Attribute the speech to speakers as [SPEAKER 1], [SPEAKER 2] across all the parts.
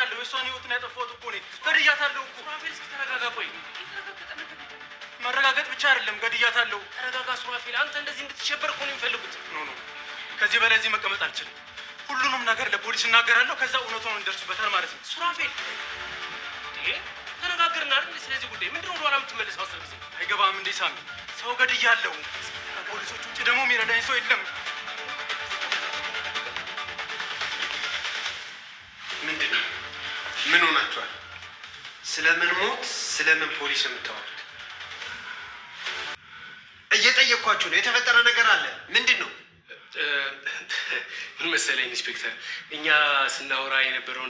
[SPEAKER 1] ገድያታለሁ። እሷን ህይወት ነው ያጠፋሁት እኮ እኔ ገድያታለሁ እኮ።
[SPEAKER 2] ሱራፌል እስኪ ተረጋጋ። ቆይ
[SPEAKER 1] መረጋጋት ብቻ አይደለም ገድያታለሁ።
[SPEAKER 2] ተረጋጋ ሱራፌል። አንተ እንደዚህ እንድትሸበር እኮ ነው የሚፈልጉት።
[SPEAKER 1] ኖ ከዚህ በላይ እዚህ መቀመጥ አልችልም። ሁሉንም ነገር ለፖሊስ እናገራለሁ። ከዛ እውነቱን እንደርሱበታል ማለት ነው።
[SPEAKER 2] ሱራፌል ተነጋገርን አይደል? ስለዚህ ጉዳይ ምንድነው ወደ ኋላ የምትመለሰው? አስር ጊዜ
[SPEAKER 1] አይገባም እንዴ ሳሚ? ሰው ገድያለሁ። ፖሊሶች ውጭ ደግሞ የሚረዳኝ ሰው የለም።
[SPEAKER 3] ምንድነው? ምን ሆናችኋል? ስለምን ሞት ስለምን ፖሊስ የምታወሩት? እየጠየኳችሁ ነው። የተፈጠረ ነገር አለ። ምንድን ነው?
[SPEAKER 2] ምን መሰለህ ኢንስፔክተር፣ እኛ ስናወራ የነበረው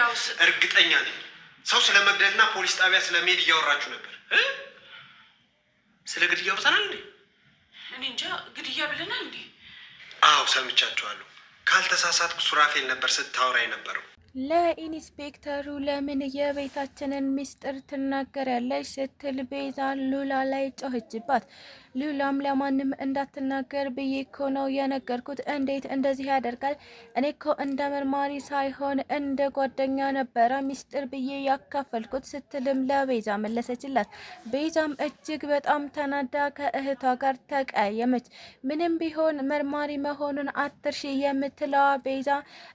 [SPEAKER 2] ያው
[SPEAKER 3] እርግጠኛ ነኝ ሰው ስለመግደልና ፖሊስ ጣቢያ ስለመሄድ እያወራችሁ ነበር።
[SPEAKER 2] ስለ ግድያ አውርተናል እንዴ? እኔ እንጃ። ግድያ ብለናል እንዴ?
[SPEAKER 3] አዎ ሰምቻችኋለሁ። ካልተሳሳትኩ ሱራፌል ነበር ስታወራ የነበረው።
[SPEAKER 4] ለኢንስፔክተሩ ለምን የቤታችንን ሚስጥር ትናገሪያለሽ ስትል ቤዛ ሉላ ላይ ጮኸችባት። ሉላም ለማንም እንዳትናገር ብዬ እኮ ነው የነገርኩት። እንዴት እንደዚህ ያደርጋል? እኔ እኮ እንደ መርማሪ ሳይሆን እንደ ጓደኛ ነበረ ሚስጥር ብዬ ያካፈልኩት ስትልም ለቤዛ መለሰችላት። ቤዛም እጅግ በጣም ተናዳ ከእህቷ ጋር ተቀያየመች። ምንም ቢሆን መርማሪ መሆኑን አትርሺ የምትለዋ ቤዛ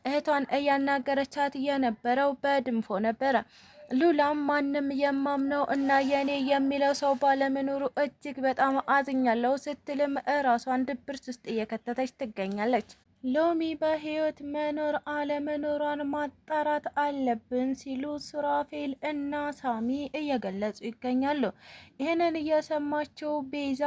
[SPEAKER 4] እህቷን እያናገረቻት የነበረው በድንፎ ነበረ። ሉላም ማንም የማምነው እና የኔ የሚለው ሰው ባለመኖሩ እጅግ በጣም አዝኛለሁ ስትልም እራሷን ድብርት ውስጥ እየከተተች ትገኛለች። ሎሚ በህይወት መኖር አለመኖሯን ማጣራት አለብን ሲሉ ሱራፌል እና ሳሚ እየገለጹ ይገኛሉ። ይህንን እየሰማችው ቤዛ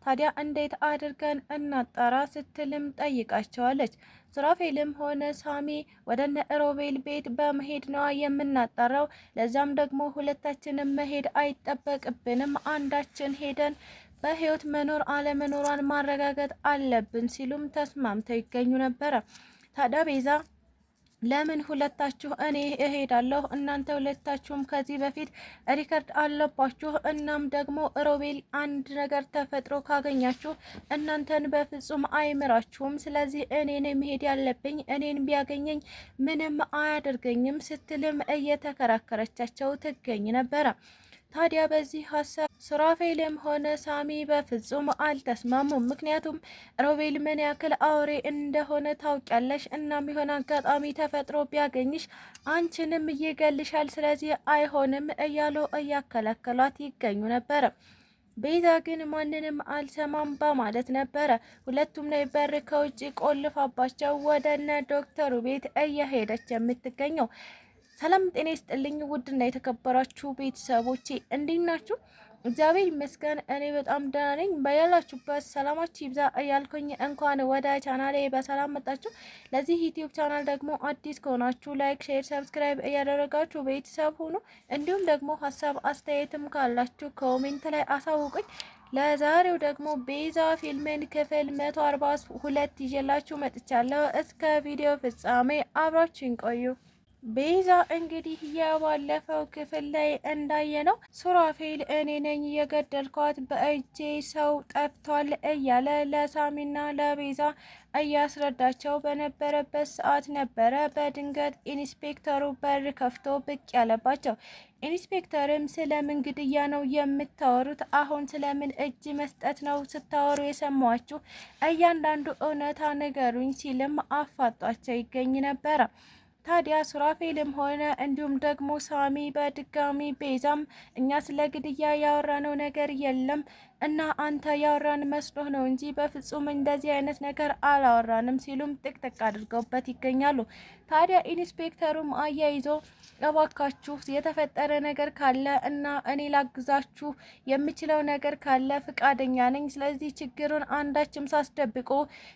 [SPEAKER 4] ታዲያ እንዴት አድርገን እናጣራ ስትልም ጠይቃቸዋለች። ሱራፌልም ሆነ ሳሚ ወደነ ሮቤል ቤት በመሄድ ነዋ የምናጣራው። ለዛም ደግሞ ሁለታችንም መሄድ አይጠበቅብንም፣ አንዳችን ሄደን በህይወት መኖር አለመኖሯን ማረጋገጥ አለብን ሲሉም ተስማምተው ይገኙ ነበረ። ታዲያ ቤዛ ለምን ሁለታችሁ እኔ እሄዳለሁ፣ እናንተ ሁለታችሁም ከዚህ በፊት ሪከርድ አለባችሁ። እናም ደግሞ ሮቤል አንድ ነገር ተፈጥሮ ካገኛችሁ እናንተን በፍጹም አይምራችሁም። ስለዚህ እኔን መሄድ ያለብኝ፣ እኔን ቢያገኘኝ ምንም አያደርገኝም ስትልም እየተከራከረቻቸው ትገኝ ነበረ። ታዲያ በዚህ ሀሳብ ሱራፌልም ሆነ ሳሚ በፍጹም አልተስማሙም። ምክንያቱም ሮቤል ምን ያክል አውሬ እንደሆነ ታውቂያለሽ። እናም የሆነ አጋጣሚ ተፈጥሮ ቢያገኝሽ አንቺንም ይገልሻል። ስለዚህ አይሆንም እያሉ እያከላከሏት ይገኙ ነበረ። ቤዛ ግን ማንንም አልሰማም በማለት ነበረ ሁለቱም ላይ በር ከውጭ ቆልፋባቸው ወደነ ዶክተሩ ቤት እየሄደች የምትገኘው። ሰላም ጤና ይስጥልኝ ውድና የተከበራችሁ ቤተሰቦቼ እንዴት ናችሁ? እግዚአብሔር ይመስገን እኔ በጣም ደህና ነኝ። በያላችሁበት ሰላማችሁ ይብዛ እያልኩኝ እንኳን ወደ ቻናሌ በሰላም መጣችሁ። ለዚህ ዩቲዩብ ቻናል ደግሞ አዲስ ከሆናችሁ ላይክ፣ ሼር፣ ሰብስክራይብ እያደረጋችሁ ቤተሰብ ሁኑ። እንዲሁም ደግሞ ሀሳብ አስተያየትም ካላችሁ ኮሜንት ላይ አሳውቁኝ። ለዛሬው ደግሞ ቤዛ ፊልምን ክፍል 142 ይዤላችሁ መጥቻለሁ። እስከ ቪዲዮ ፍጻሜ አብራችሁን ቆዩ። ቤዛ እንግዲህ የባለፈው ክፍል ላይ እንዳየነው ሱራፌል እኔ ነኝ የገደልኳት በእጄ ሰው ጠፍቷል እያለ ለሳሚና ለቤዛ እያስረዳቸው በነበረበት ሰዓት ነበረ በድንገት ኢንስፔክተሩ በር ከፍቶ ብቅ ያለባቸው። ኢንስፔክተርም ስለምን ግድያ ነው የምታወሩት? አሁን ስለምን እጅ መስጠት ነው ስታወሩ የሰማችሁ? እያንዳንዱ እውነታ ንገሩኝ ሲልም አፋጧቸው ይገኝ ነበረ። ታዲያ ሱራፌልም ሆነ እንዲሁም ደግሞ ሳሚ በድጋሚ ቤዛም እኛ ስለ ግድያ ያወራነው ነገር የለም እና አንተ ያወራን መስሎህ ነው እንጂ በፍጹም እንደዚህ አይነት ነገር አላወራንም ሲሉም ጥቅጥቅ አድርገውበት ይገኛሉ። ታዲያ ኢንስፔክተሩም አያይዞ እባካችሁ የተፈጠረ ነገር ካለ እና እኔ ላግዛችሁ የምችለው ነገር ካለ ፍቃደኛ ነኝ። ስለዚህ ችግሩን አንዳችም ሳስደብቁ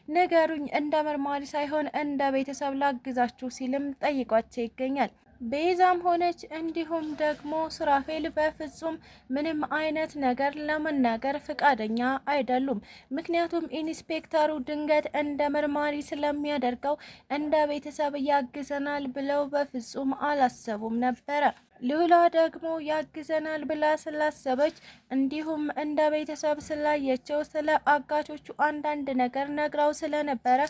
[SPEAKER 4] ንገሩኝ፣ እንደ መርማሪ ሳይሆን እንደ ቤተሰብ ላግዛችሁ ሲልም ጠይቋቸው ይገኛል። ቤዛም ሆነች እንዲሁም ደግሞ ሱራፌል በፍጹም ምንም አይነት ነገር ለመናገር ፍቃደኛ አይደሉም። ምክንያቱም ኢንስፔክተሩ ድንገት እንደ መርማሪ ስለሚያደርገው እንደ ቤተሰብ ያግዘናል ብለው በፍጹም አላሰቡም ነበረ። ሉላ ደግሞ ያግዘናል ብላ ስላሰበች እንዲሁም እንደ ቤተሰብ ስላየቸው ስለ አጋቾቹ አንዳንድ ነገር ነግራው ስለነበረ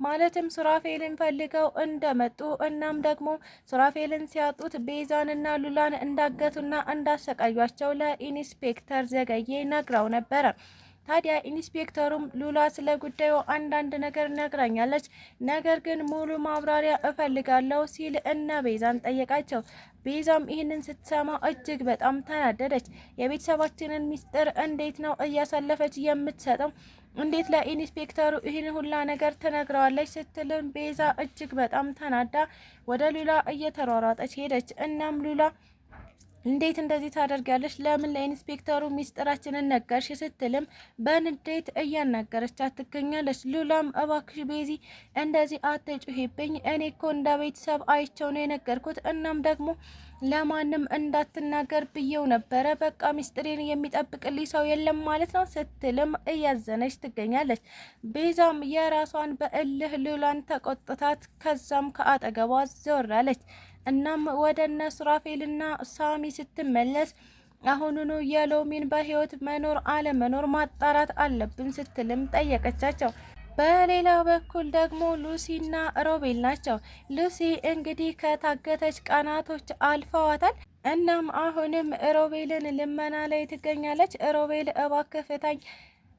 [SPEAKER 4] ማለትም ሱራፌልን ፈልገው እንደመጡ እናም ደግሞ ሱራፌልን ሲያጡት ቤዛንና ሉላን እንዳገቱና እንዳሰቃዩቸው ለኢንስፔክተር ዘገዬ ነግራው ነበረ። ታዲያ ኢንስፔክተሩም ሉላ ስለ ጉዳዩ አንዳንድ ነገር ነግራኛለች፣ ነገር ግን ሙሉ ማብራሪያ እፈልጋለሁ ሲል እነ ቤዛን ጠየቃቸው። ቤዛም ይህንን ስትሰማ እጅግ በጣም ተናደደች። የቤተሰባችንን ሚስጥር እንዴት ነው እያሳለፈች የምትሰጠው? እንዴት ለኢንስፔክተሩ ይህን ሁላ ነገር ትነግረዋለች? ስትልም ቤዛ እጅግ በጣም ተናዳ ወደ ሉላ እየተሯሯጠች ሄደች። እናም ሉላ እንዴት እንደዚህ ታደርጋለች? ለምን ለኢንስፔክተሩ ሚስጥራችንን ነገርሽ? ስትልም በንዴት እያናገረቻት ትገኛለች። ሉላም እባክሽ ቤዚ እንደዚህ አትጩሂብኝ፣ እኔ እኮ እንደ ቤተሰብ አይቸው ነው የነገርኩት። እናም ደግሞ ለማንም እንዳትናገር ብዬው ነበረ። በቃ ሚስጥሬን የሚጠብቅልኝ ሰው የለም ማለት ነው ስትልም እያዘነች ትገኛለች። ቤዛም የራሷን በእልህ ሉላን ተቆጥታት ከዛም ከአጠገቧ ዘወራለች። እናም ወደ እነ ሱራፌልና ሳሚ ስትመለስ አሁኑኑ የሎሚን በህይወት መኖር አለመኖር ማጣራት አለብን ስትልም ጠየቀቻቸው። በሌላ በኩል ደግሞ ሉሲና ሮቤል ናቸው። ሉሲ እንግዲህ ከታገተች ቀናቶች አልፈዋታል። እናም አሁንም ሮቤልን ልመና ላይ ትገኛለች። ሮቤል እባክህ ፍታኝ፣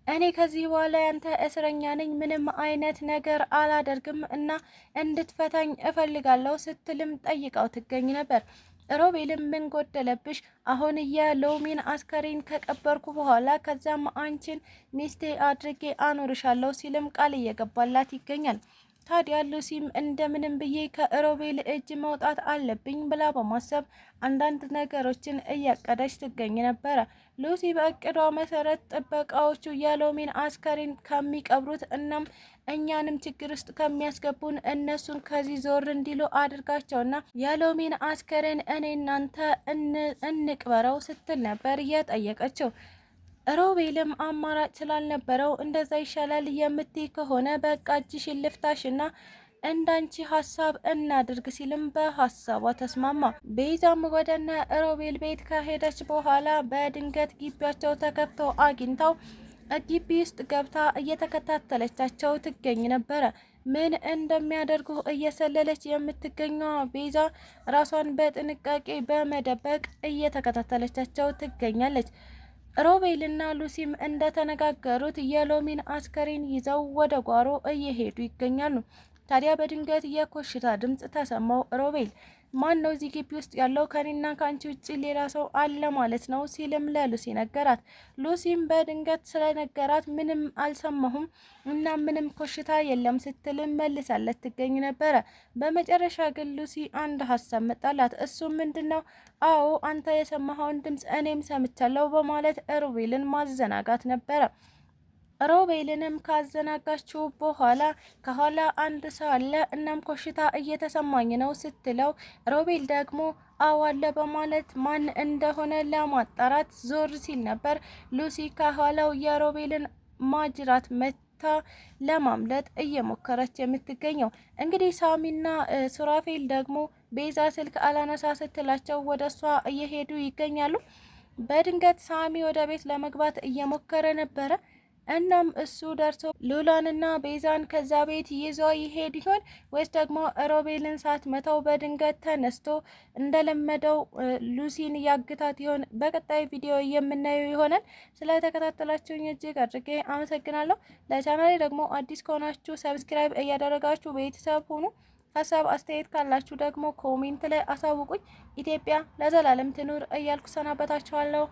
[SPEAKER 4] እኔ ከዚህ በኋላ ያንተ እስረኛ ነኝ፣ ምንም አይነት ነገር አላደርግም እና እንድትፈታኝ እፈልጋለሁ ስትልም ጠይቃው ትገኝ ነበር። ሮቤልም ምን ጎደለብሽ? አሁን የሎሚን አስከሬን ከቀበርኩ በኋላ ከዛም አንቺን ሚስቴ አድርጌ አኖርሻለሁ ሲልም ቃል እየገባላት ይገኛል። ታዲያ ሉሲም እንደምንም ብዬ ከሮቤል እጅ መውጣት አለብኝ ብላ በማሰብ አንዳንድ ነገሮችን እያቀደች ትገኝ ነበረ። ሉሲ በእቅዷ መሰረት ጥበቃዎቹ የሎሚን አስከሬን ከሚቀብሩት እናም እኛንም ችግር ውስጥ ከሚያስገቡን እነሱን ከዚህ ዞር እንዲሉ አድርጋቸውና የሎሚን አስከሬን እኔ እናንተ እንቅበረው ስትል ነበር የጠየቀችው። ሮቤልም አማራጭ ስላልነበረው እንደዛ ይሻላል የምትይ ከሆነ በቃ እጅሽን ልፍታሽና እንዳንቺ ሀሳብ እናድርግ ሲልም በሀሳቧ ተስማማ። ቤዛም ወደነ ሮቤል ቤት ከሄደች በኋላ በድንገት ግቢያቸው ተከፍተው አግኝታው ግቢ ውስጥ ገብታ እየተከታተለቻቸው ትገኝ ነበረ። ምን እንደሚያደርጉ እየሰለለች የምትገኘው ቤዛ ራሷን በጥንቃቄ በመደበቅ እየተከታተለቻቸው ትገኛለች። ሮቤልና ሉሲም እንደተነጋገሩት የሎሚን አስከሬን ይዘው ወደ ጓሮ እየሄዱ ይገኛሉ። ታዲያ በድንገት የኮሽታ ድምጽ ተሰማው። ሮቤል ማን ነው እዚህ ግቢ ውስጥ ያለው? ከኔና ከአንቺ ውጭ ሌላ ሰው አለ ማለት ነው ሲልም ለሉሲ ነገራት። ሉሲም በድንገት ስለነገራት ምንም አልሰማሁም እና ምንም ኮሽታ የለም ስትልም መልሳለት ትገኝ ነበረ። በመጨረሻ ግን ሉሲ አንድ ሀሳብ መጣላት። እሱም ምንድነው? አዎ አንተ የሰማኸውን ድምጽ እኔም ሰምቻለሁ በማለት ሮቤልን ማዘናጋት ነበረ። ሮቤልንም ካዘናጋችው በኋላ ከኋላ አንድ ሰው አለ እናም ኮሽታ እየተሰማኝ ነው ስትለው ሮቤል ደግሞ አዋለ በማለት ማን እንደሆነ ለማጣራት ዞር ሲል ነበር። ሉሲ ከኋላው የሮቤልን ማጅራት መታ ለማምለጥ እየሞከረች የምትገኘው። እንግዲህ ሳሚና ሱራፌል ደግሞ ቤዛ ስልክ አላነሳ ስትላቸው ወደ እሷ እየሄዱ ይገኛሉ። በድንገት ሳሚ ወደ ቤት ለመግባት እየሞከረ ነበረ። እናም እሱ ደርሶ ሉላንና ቤዛን ከዛ ቤት ይዞ ይሄድ ይሆን ወይስ ደግሞ ሮቤልን ሳትመታው በድንገት ተነስቶ እንደለመደው ሉሲን ያግታት ይሆን? በቀጣይ ቪዲዮ የምናየው ይሆናል። ስለተከታተላችሁኝ እጅግ አድርጌ አመሰግናለሁ። ለቻናሌ ደግሞ አዲስ ከሆናችሁ ሰብስክራይብ እያደረጋችሁ ቤተሰብ ሁኑ። ሀሳብ አስተያየት ካላችሁ ደግሞ ኮሜንት ላይ አሳውቁኝ። ኢትዮጵያ ለዘላለም ትኑር እያልኩ ሰናበታችኋለሁ።